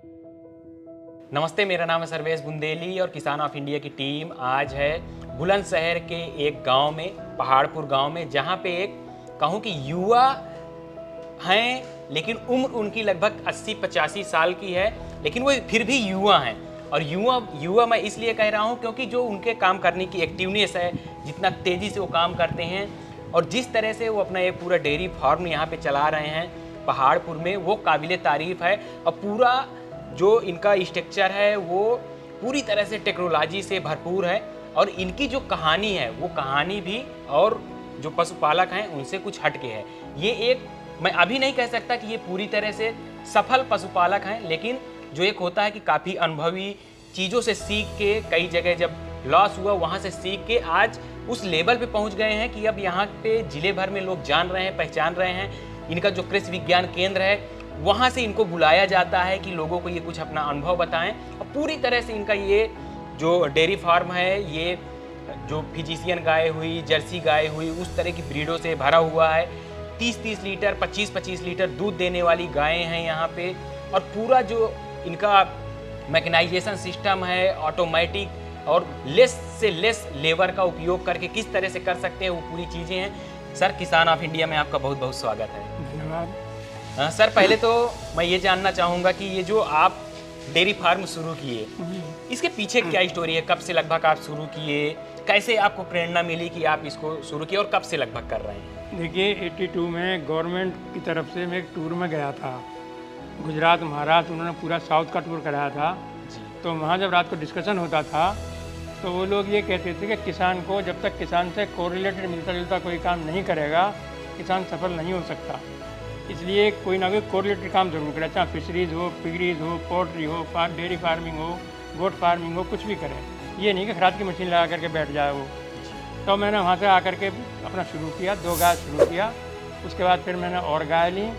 नमस्ते, मेरा नाम है सर्वेश बुंदेली और किसान ऑफ इंडिया की टीम आज है बुलंदशहर के एक गांव में, पहाड़पुर गांव में, जहां पे एक कहूं कि युवा हैं, लेकिन उम्र उनकी लगभग 80-85 साल की है, लेकिन वो फिर भी युवा हैं। और युवा युवा मैं इसलिए कह रहा हूं क्योंकि जो उनके काम करने की एक्टिवनेस है, जितना तेज़ी से वो काम करते हैं और जिस तरह से वो अपना ये पूरा डेयरी फार्म यहाँ पे चला रहे हैं पहाड़पुर में, वो काबिले तारीफ़ है। और पूरा जो इनका स्ट्रक्चर है वो पूरी तरह से टेक्नोलॉजी से भरपूर है और इनकी जो कहानी है वो कहानी भी और जो पशुपालक हैं उनसे कुछ हटके है। ये एक, मैं अभी नहीं कह सकता कि ये पूरी तरह से सफल पशुपालक हैं, लेकिन जो एक होता है कि काफ़ी अनुभवी चीज़ों से सीख के, कई जगह जब लॉस हुआ वहाँ से सीख के आज उस लेवल पे पहुँच गए हैं कि अब यहाँ पे ज़िले भर में लोग जान रहे हैं, पहचान रहे हैं। इनका जो कृषि विज्ञान केंद्र है वहाँ से इनको बुलाया जाता है कि लोगों को ये कुछ अपना अनुभव बताएं। और पूरी तरह से इनका ये जो डेयरी फार्म है, ये जो फिजिशियन गाय हुई, जर्सी गाय हुई, उस तरह की ब्रीडों से भरा हुआ है। 30-30 लीटर, 25-25 लीटर दूध देने वाली गायें हैं यहाँ पे। और पूरा जो इनका मैकेनाइजेशन सिस्टम है, ऑटोमेटिक और लेस से लेस लेबर का उपयोग करके किस तरह से कर सकते हैं, वो पूरी चीज़ें हैं। सर, किसान ऑफ इंडिया में आपका बहुत बहुत स्वागत है। धन्यवाद। सर, पहले तो मैं ये जानना चाहूँगा कि ये जो आप डेयरी फार्म शुरू किए, इसके पीछे क्या स्टोरी है? कब से लगभग आप शुरू किए? कैसे आपको प्रेरणा मिली कि आप इसको शुरू किए और कब से लगभग कर रहे हैं? देखिए, 82 में गवर्नमेंट की तरफ से मैं एक टूर में गया था, गुजरात, महाराष्ट्र। उन्होंने पूरा साउथ का टूर कराया था। तो वहाँ जब रात को डिस्कशन होता था तो वो लोग ये कहते थे कि किसान को जब तक किसान से कोरिलेटेड मिलता जुलता कोई काम नहीं करेगा, किसान सफल नहीं हो सकता। इसलिए कोई ना कोई कोरिलेटेड काम जरूर करे, चाहे फिशरीज़ हो, पिगरीज हो, पोल्ट्री हो, डेयरी फार्मिंग हो, गोट फार्मिंग हो, कुछ भी करे। ये नहीं कि खराद की मशीन लगा करके बैठ जाए वो। तो मैंने वहाँ से आकर के अपना शुरू किया, 2 गाय शुरू किया। उसके बाद फिर मैंने और गाय ली,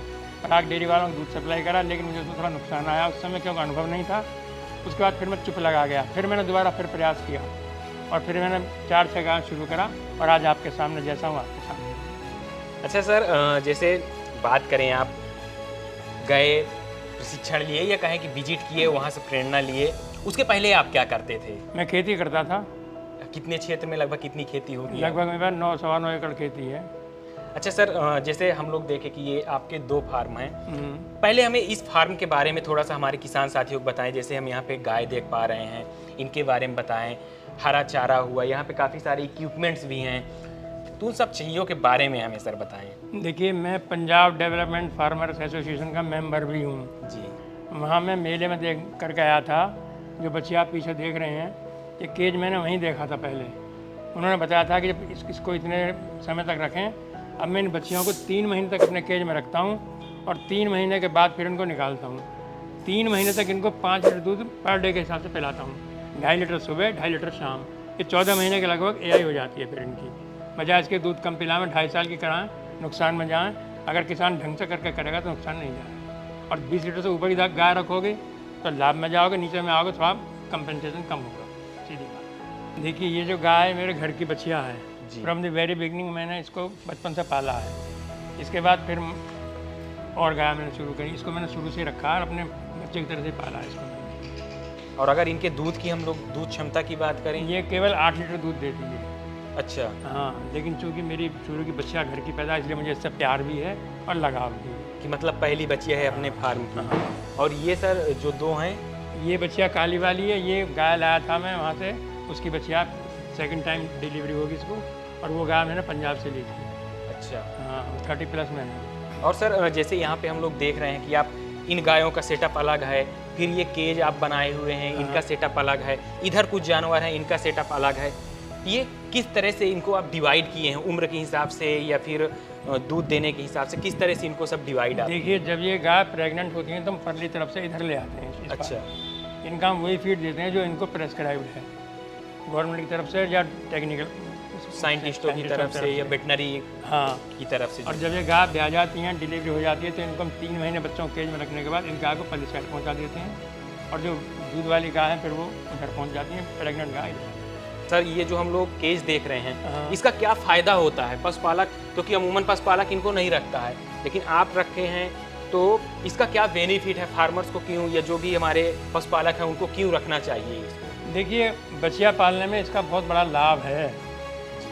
पराग डेयरी वालों को दूध सप्लाई करा, लेकिन मुझे उसमें थोड़ा नुकसान आया उस समय क्योंकि अनुभव नहीं था। उसके बाद फिर मैं चुप लगा गया। फिर मैंने दोबारा फिर प्रयास किया और फिर मैंने 4-6 गाय शुरू करा और आज आपके सामने जैसा हूँ आपके सामने। अच्छा सर, जैसे बात करें, आप गए, प्रशिक्षण लिए या कहें कि विजिट किए, वहाँ से प्रेरणा लिए, उसके पहले आप क्या करते थे? मैं खेती करता था। कितने क्षेत्र में, लगभग कितनी खेती होगी? लगभग मेरे पास 9-9.25 एकड़ खेती है। अच्छा सर, जैसे हम लोग देखें कि ये आपके 2 फार्म हैं, पहले हमें इस फार्म के बारे में थोड़ा सा हमारे किसान साथियों को बताएं। जैसे हम यहाँ पे गाय देख पा रहे हैं, इनके बारे में बताएं। हरा चारा हुआ, यहाँ पे काफ़ी सारे इक्विपमेंट्स भी हैं, तो उन सब चीज़ों के बारे में हमें सर बताएं। देखिए, मैं पंजाब डेवलपमेंट फार्मर्स एसोसिएशन का मेंबर भी हूँ जी। वहाँ मैं मेले में देख करके आया था। जो बच्चे आप पीछे देख रहे हैं, ये केज मैंने वहीं देखा था पहले। उन्होंने बताया था कि जब इसको इतने समय तक रखें। अब मैं इन बच्चियों को 3 महीने तक अपने केज में रखता हूँ और 3 महीने के बाद फिर इनको निकालता हूँ। 3 महीने तक इनको 5 लीटर दूध पर डे के हिसाब से पिलाता हूँ, 2.5 लीटर सुबह, 2.5 लीटर शाम। ये 14 महीने के लगभग एआई हो जाती है फिर इनकी। बजाय इसके दूध कम पिलाएं, 2.5 साल की कराएं, नुकसान में जाएं। अगर किसान ढंग से करके करेगा तो नुकसान नहीं जाएगा। और 20 लीटर से ऊपर की गाय रखोगे तो लाभ में जाओगे, नीचे में आओगे थोड़ा कंपनसेशन कम होगा, सीधी बात। देखिए, ये जो गाय मेरे घर की बच्चियाँ है, फ्रॉम द वेरी बिगनिंग मैंने इसको बचपन से पाला है। इसके बाद फिर और गाय मैंने शुरू करी। इसको मैंने शुरू से रखा और अपने बच्चे की तरह से पाला है इसको। और अगर इनके दूध की हम लोग दूध क्षमता की बात करें, ये केवल 8 लीटर दूध देती है। अच्छा। हाँ, लेकिन चूँकि मेरी शुरू की बच्चियाँ घर की पैदा, इसलिए मुझे इससे प्यार भी है और लगाव भी है। कि मतलब पहली बच्चिया है अपने फार्म की। और ये सर जो 2 हैं, ये बच्चियाँ काली वाली है, ये गाय लाया था मैं वहाँ से, उसकी बच्चियाँ 2nd टाइम डिलीवरी होगी इसको। और वो गाय मैंने पंजाब से ली थी। अच्छा। हाँ, 30+ मैंने। और सर, जैसे यहाँ पे हम लोग देख रहे हैं कि आप इन गायों का सेटअप अलग है, फिर ये केज आप बनाए हुए हैं, इनका सेटअप अलग है, इधर कुछ जानवर हैं, इनका सेटअप अलग है। ये किस तरह से इनको आप डिवाइड किए हैं, उम्र के हिसाब से या फिर दूध देने के हिसाब से, किस तरह से इनको सब डिवाइड आप? देखिए, जब ये गाय प्रेग्नेंट होती हैं तो हम परली तरफ से इधर ले आते हैं। अच्छा। इनका हम वही फीड देते हैं जो इनको प्रेस्क्राइब्ड है गवर्नमेंट की तरफ से या टेक्निकल साइंटिस्टों की तरफ से या वेटनरी हाँ की तरफ से। और जब ये गाय ब्याह जाती हैं, डिलीवरी हो जाती है, तो इनको हम 3 महीने बच्चों को केज में रखने के बाद इन गाय को पल्ली साइड पहुँचा देते हैं। और जो दूध वाली गाय है फिर वो उधर पहुँच जाती हैं, प्रेग्नेंट गाय। सर, ये जो हम लोग केज देख रहे हैं, इसका क्या फ़ायदा होता है पशुपालक? क्योंकि अमूमन पशुपालक इनको नहीं रखता है, लेकिन आप रखे हैं तो इसका क्या बेनिफिट है फार्मर्स को, क्यों या जो भी हमारे पशुपालक हैं उनको क्यों रखना चाहिए इसको? देखिए, बछिया पालने में इसका बहुत बड़ा लाभ है,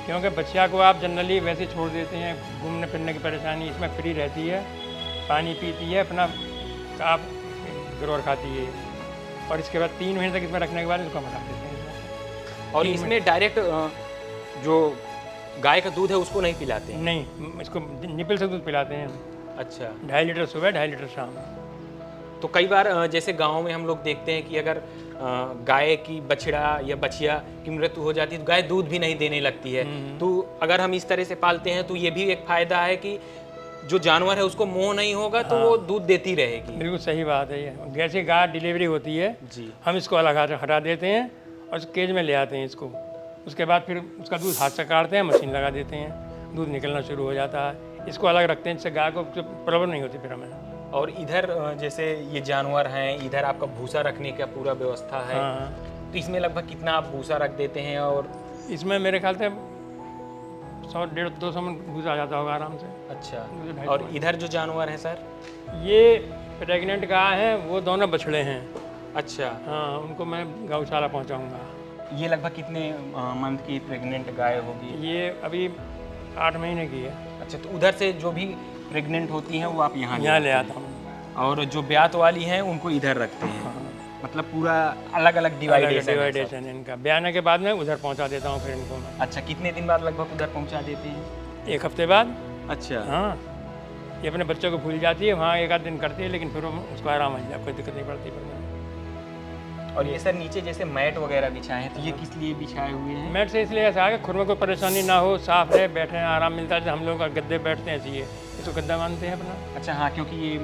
क्योंकि बछिया को आप जनरली वैसे छोड़ देते हैं, घूमने फिरने की परेशानी इसमें फ्री रहती है, पानी पीती है, अपना आप ग्रोर खाती है, और इसके बाद 3 महीने तक इसमें रखने के बाद इसको हम हटा देते हैं। और इसमें डायरेक्ट जो गाय का दूध है उसको नहीं पिलाते हैं? नहीं, इसको निपल से दूध पिलाते हैं। अच्छा। 2.5 लीटर सुबह, 2.5 लीटर शाम। तो कई बार जैसे गांव में हम लोग देखते हैं कि अगर गाय की बछड़ा या बछिया की मृत्यु हो जाती है तो गाय दूध भी नहीं देने लगती है। तो अगर हम इस तरह से पालते हैं तो ये भी एक फायदा है कि जो जानवर है उसको मोह नहीं होगा, तो वो दूध देती रहेगी। बिल्कुल सही बात है ये। जैसे गाय डिलीवरी होती है जी, हम इसको अलग हटा देते हैं और इस केज में ले आते हैं इसको, उसके बाद फिर उसका दूध हाथ से काटते हैं, मशीन लगा देते हैं, दूध निकलना शुरू हो जाता है। इसको अलग रखते हैं जिससे गाय को प्रॉब्लम नहीं होती फिर हमें। और इधर जैसे ये जानवर हैं, इधर आपका भूसा रखने का पूरा व्यवस्था है। हाँ, तो इसमें लगभग कितना आप भूसा रख देते हैं? और इसमें मेरे ख्याल से 100-150-200 मन भूसा आ जाता होगा आराम से। अच्छा। और इधर जो जानवर है सर? ये प्रेग्नेंट गाय है, वो दोनों बछड़े हैं। अच्छा। हाँ, उनको मैं गौशाला पहुंचाऊंगा। ये लगभग कितने मंथ की प्रेग्नेंट गाय होगी? ये अभी 8 महीने की है। अच्छा, तो उधर से जो भी प्रेग्नेंट होती हैं वो आप यहाँ ले आता हूँ, और जो ब्यात वाली हैं उनको इधर रखते हैं। मतलब पूरा अलग अलग डिवाइडेशन है इनका। ब्याने के बाद में उधर पहुंचा देता हूँ फिर इनको मैं। अच्छा, कितने दिन बाद लगभग उधर पहुंचा देते हैं? 1 हफ्ते बाद। अच्छा। हाँ, ये अपने बच्चों को भूल जाती है, वहाँ 1 आध दिन करती है, लेकिन फिर उसको आराम हो जाए, कोई दिक्कत नहीं पड़ती फिर। और ये सर नीचे जैसे मैट वगैरह बिछाए हैं, तो ये किस लिए बिछाए हुए हैं? मैट से इसलिए ऐसा है कि खुर में कोई परेशानी ना हो, साफ रहे, बैठे आराम मिलता है। जैसे हम लोग गद्दे बैठते हैं ऐसे, इसको गद्दा मानते हैं अपना। अच्छा, हाँ, क्योंकि ये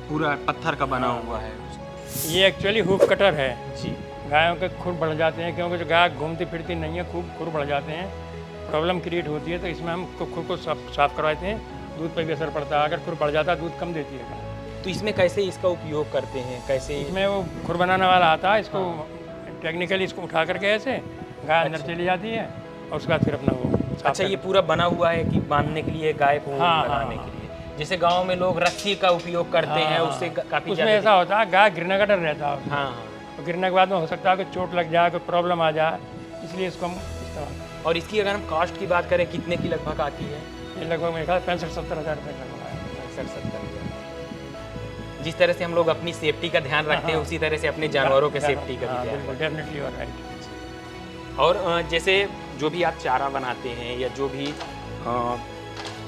पूरा पत्थर का बना हुआ है। ये एक्चुअली हुफ कटर है जी। गायों के खुर बढ़ जाते हैं, क्योंकि जो गाय घूमती फिरती नहीं है, खूब खुर बढ़ जाते हैं, प्रॉब्लम क्रिएट होती है। तो इसमें हम खुर को साफ करवाते हैं, दूध पर भी असर पड़ता है। अगर खुर बढ़ जाता है दूध कम देती है। तो इसमें कैसे इसका उपयोग करते हैं, कैसे? इसमें वो खुर बनाने वाला आता है, इसको टेक्निकली इसको उठा करके ऐसे गाय अंदर चली जाती है, और उसके बाद फिर अपना वो साफ अच्छा, ये पूरा बना हुआ है कि बांधने के लिए गाय को लगाने के लिए? जैसे गांव में लोग रस्सी का उपयोग करते हैं, उससे काफी उसमें ऐसा होता है गाय गिरने का डर रहता है। हाँ। तो गिरने के बाद में हो सकता है कि चोट लग जाए, कोई प्रॉब्लम आ जाए, इसलिए इसको हम इस्तेमाल। और इसकी अगर हम कॉस्ट की बात करें, कितने की लगभग आती है? ये लगभग मेरे ख्याल 65-70 हज़ार रुपये लगभग है। 65-70 हज़ार। जिस तरह से हम लोग अपनी सेफ्टी का ध्यान रखते हैं, उसी तरह से अपने जानवरों के सेफ्टी का भी ध्यान। डेफिनेटली और राइट। और जैसे जो भी आप चारा बनाते हैं या जो भी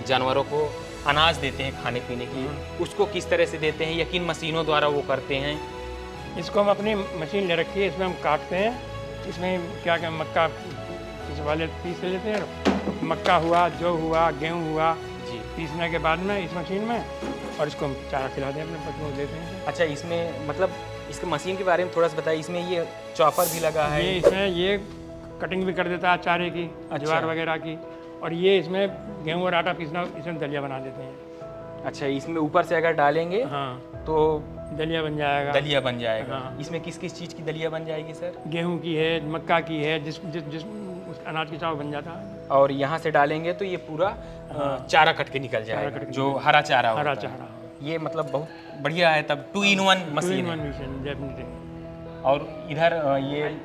जानवरों को अनाज देते हैं खाने पीने की, उसको किस तरह से देते हैं या किन मशीनों द्वारा वो करते हैं? इसको हम अपनी मशीन ले रखी है, इसमें हम काटते हैं। इसमें क्या क्या मक्का इस वाले पीस लेते हैं, मक्का हुआ, जौ हुआ, गेहूँ हुआ जी, पीसने के बाद में इस मशीन में, और इसको हम चारा खिलाते हैं, अपने बच्चों को देते हैं। अच्छा, इसमें मतलब इसके मशीन के बारे में थोड़ा सा बताइए। इसमें ये चॉपर भी लगा है? ये इसमें ये कटिंग भी कर देता है चारे की, ज्वार वगैरह की, और ये इसमें गेहूँ और आटा पीसना, इसमें दलिया बना देते हैं। अच्छा, इसमें ऊपर से अगर डालेंगे हाँ, तो दलिया बन जाएगा। दलिया बन जाएगा। हाँ। इसमें किस किस चीज़ की दलिया बन जाएगी सर? गेहूं की है, मक्का की है, जिस जिस जिस उस अनाज की चावल बन जाता है। और यहाँ से डालेंगे तो ये पूरा चारा कट के निकल जाएगा, जो हरा चारा होता हरा है। चारा। ये मतलब बहुत बढ़िया है, तब 2-in-1 मशीन है। डेफिनेटली। और इधर ये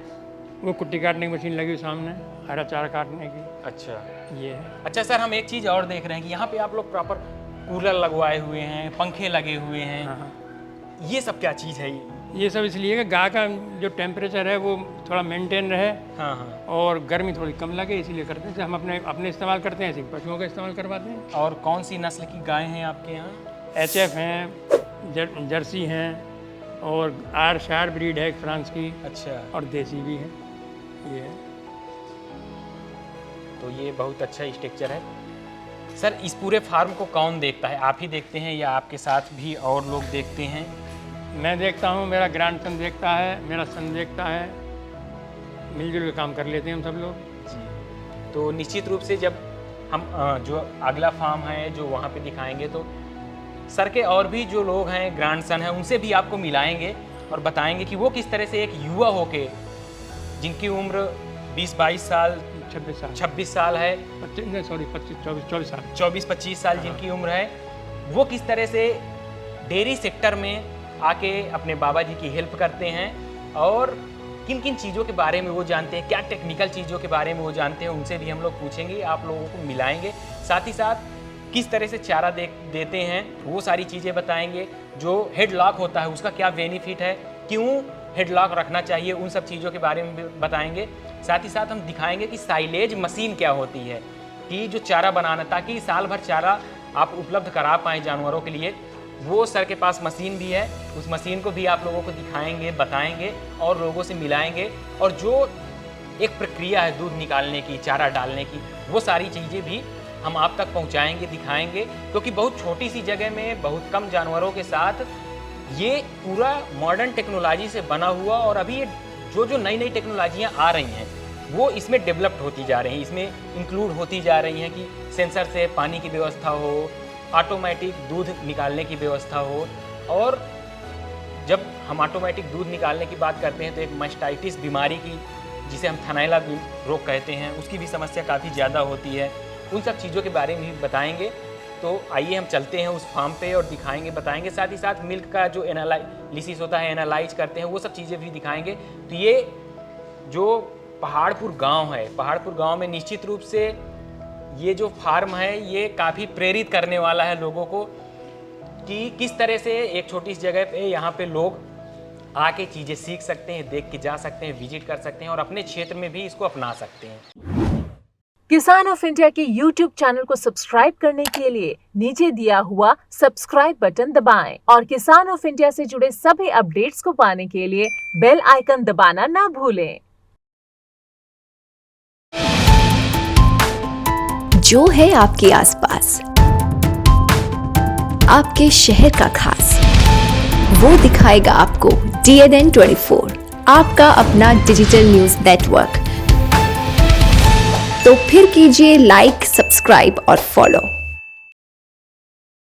वो कुट्टी काटने की मशीन लगी सामने, हरा चारा काटने की, अच्छा। ये है। अच्छा सर, हम एक चीज़ और देख रहे हैं कि यहाँ पे आप लोग प्रॉपर कूलर लगवाए हुए हैं, पंखे लगे हुए हैं। हाँ, ये सब क्या चीज़ है? ये सब इसलिए कि गाय का जो टेम्परेचर है वो थोड़ा मेंटेन रहे, हाँ हाँ। और गर्मी थोड़ी कम लगे, इसीलिए करते हैं। हम अपने इस्तेमाल करते हैं, ऐसे पशुओं का इस्तेमाल करवाते हैं। और कौन सी नस्ल की गाय हैं आपके यहाँ? HF हैं, जर्सी हैं, और आयरशायर ब्रीड है फ्रांस की, अच्छा। और देसी भी है। ये है। तो ये बहुत अच्छा स्ट्रक्चर है सर। इस पूरे फार्म को कौन देखता है? आप ही देखते हैं या आपके साथ भी और लोग देखते हैं? मैं देखता हूँ, मेरा ग्रैंडसन देखता है, मेरा सन देखता है, मिलजुल के काम कर लेते हैं हम सब लोग। जी। तो निश्चित रूप से जब हम जो अगला फार्म है जो वहाँ पे दिखाएंगे, तो सर के और भी जो लोग हैं, ग्रैंडसन हैं, उनसे भी आपको मिलाएंगे और बताएंगे कि वो किस तरह से एक युवा होके, जिनकी उम्र 20-22 साल 26 साल 26 साल है, 24 साल 24-25 साल जिनकी उम्र है, वो किस तरह से डेयरी सेक्टर में आके अपने बाबा जी की हेल्प करते हैं और किन किन चीज़ों के बारे में वो जानते हैं, क्या टेक्निकल चीज़ों के बारे में वो जानते हैं, उनसे भी हम लोग पूछेंगे, आप लोगों को मिलाएंगे। साथ ही साथ किस तरह से चारा देते हैं वो सारी चीज़ें बताएंगे। जो हेडलॉक होता है उसका क्या बेनिफिट है, क्यों हेडलॉक रखना चाहिए, उन सब चीज़ों के बारे में भी बताएंगे। साथ ही साथ हम दिखाएंगे कि साइलेज मशीन क्या होती है, कि जो चारा बनाना, ताकि साल भर चारा आप उपलब्ध करा पाएँ जानवरों के लिए, वो सर के पास मशीन भी है। उस मशीन को भी आप लोगों को दिखाएंगे, बताएंगे और लोगों से मिलाएंगे। और जो एक प्रक्रिया है दूध निकालने की, चारा डालने की, वो सारी चीज़ें भी हम आप तक पहुंचाएंगे, दिखाएंगे। क्योंकि बहुत छोटी सी जगह में बहुत कम जानवरों के साथ ये पूरा मॉडर्न टेक्नोलॉजी से बना हुआ, और अभी ये जो नई नई टेक्नोलॉजियाँ आ रही हैं वो इसमें डेवलप्ड होती जा रही हैं, इसमें इंक्लूड होती जा रही हैं कि सेंसर से पानी की व्यवस्था हो, ऑटोमेटिक दूध निकालने की व्यवस्था हो। और जब हम ऑटोमेटिक दूध निकालने की बात करते हैं तो एक मास्टाइटिस बीमारी की, जिसे हम थनैला रोग कहते हैं, उसकी भी समस्या काफ़ी ज़्यादा होती है। उन सब चीज़ों के बारे में भी बताएंगे। तो आइए हम चलते हैं उस फार्म पे और दिखाएंगे, बताएंगे। साथ ही साथ मिल्क का जो एनालिसिस होता है, एनालाइज करते हैं, वो सब चीज़ें भी दिखाएंगे। तो ये जो पहाड़पुर गांव है, पहाड़पुर गांव में निश्चित रूप से ये जो फार्म है ये काफ़ी प्रेरित करने वाला है लोगों को, कि किस तरह से एक छोटी सी जगह पे यहाँ पे लोग आके चीज़ें सीख सकते हैं, देख के जा सकते हैं, विजिट कर सकते हैं और अपने क्षेत्र में भी इसको अपना सकते हैं। किसान ऑफ इंडिया के YouTube चैनल को सब्सक्राइब करने के लिए नीचे दिया हुआ सब्सक्राइब बटन दबाएं और किसान ऑफ इंडिया से जुड़े सभी अपडेट्स को पाने के लिए बेल आइकन दबाना ना भूलें। जो है आपके आसपास, आपके शहर का खास, वो दिखाएगा आपको DNN 24, आपका अपना डिजिटल न्यूज नेटवर्क। तो फिर कीजिए लाइक, सब्सक्राइब और फॉलो।